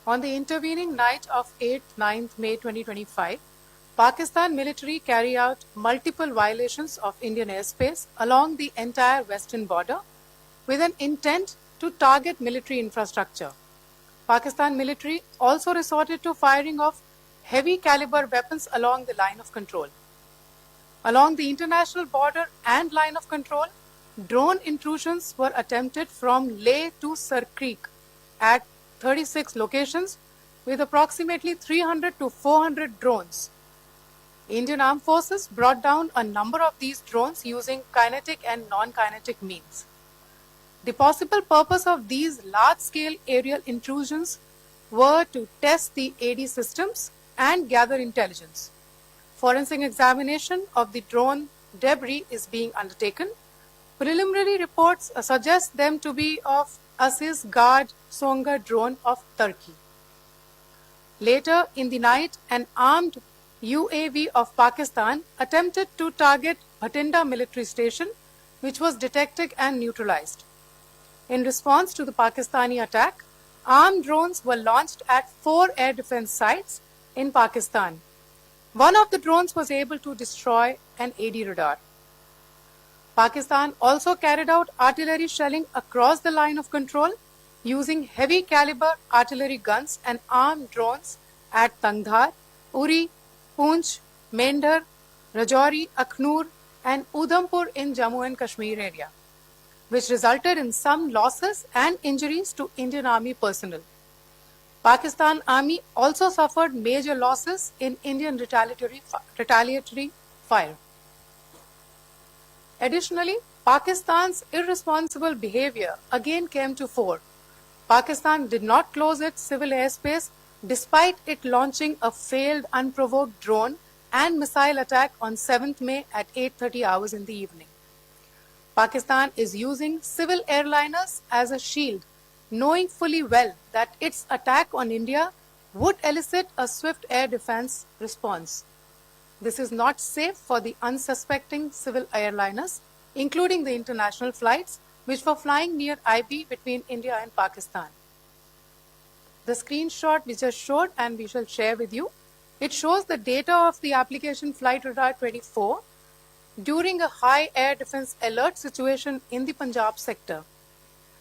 On the intervening night of 8th-9th May 2025, Pakistan military carried out multiple violations of Indian airspace along the entire western border with an intent to target military infrastructure. Pakistan military also resorted to firing of heavy caliber weapons along the line of control. Along the international border and line of control, drone intrusions were attempted from Leh to Sir Creek at 36 locations with approximately 300 to 400 drones. Indian Armed Forces brought down a number of these drones using kinetic and non-kinetic means. The possible purpose of these large-scale aerial intrusions were to test the AD systems and gather intelligence. Forensic examination of the drone debris is being undertaken. Preliminary reports suggest them to be of Aziz Guard Songa drone of Turkey. Later in the night, an armed UAV of Pakistan attempted to target Bhatinda military station, which was detected and neutralized. In response to the Pakistani attack, armed drones were launched at 4 air defense sites in Pakistan. One of the drones was able to destroy an AD radar. Pakistan also carried out artillery shelling across the line of control using heavy caliber artillery guns and armed drones at Tangdhar, Uri, Poonch, Mendhar, Rajouri, Akhnur and Udhampur in Jammu and Kashmir area, which resulted in some losses and injuries to Indian Army personnel. Pakistan Army also suffered major losses in Indian retaliatory fire. Additionally, Pakistan's irresponsible behavior again came to fore. Pakistan did not close its civil airspace despite it launching a failed unprovoked drone and missile attack on 7th May at 8:30 hours in the evening. Pakistan is using civil airliners as a shield, knowing fully well that its attack on India would elicit a swift air defense response. This is not safe for the unsuspecting civil airliners, including the international flights, which were flying near IB between India and Pakistan. The screenshot we just showed and we shall share with you, it shows the data of the application Flight Radar 24 during a high air defense alert situation in the Punjab sector.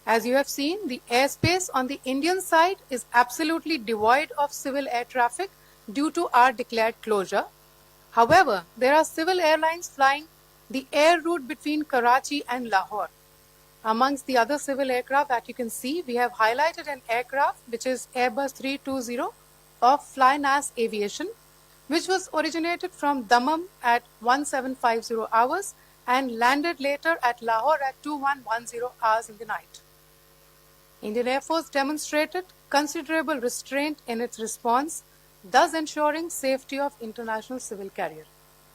As you have seen, the airspace on the Indian side is absolutely devoid of civil air traffic due to our declared closure. However, there are civil airlines flying the air route between Karachi and Lahore. Amongst the other civil aircraft that you can see, we have highlighted an aircraft which is Airbus 320 of Flynas Aviation, which was originated from Dammam at 1750 hours and landed later at Lahore at 2110 hours in the night. Indian Air Force demonstrated considerable restraint in its response, thus ensuring safety of international civil carrier.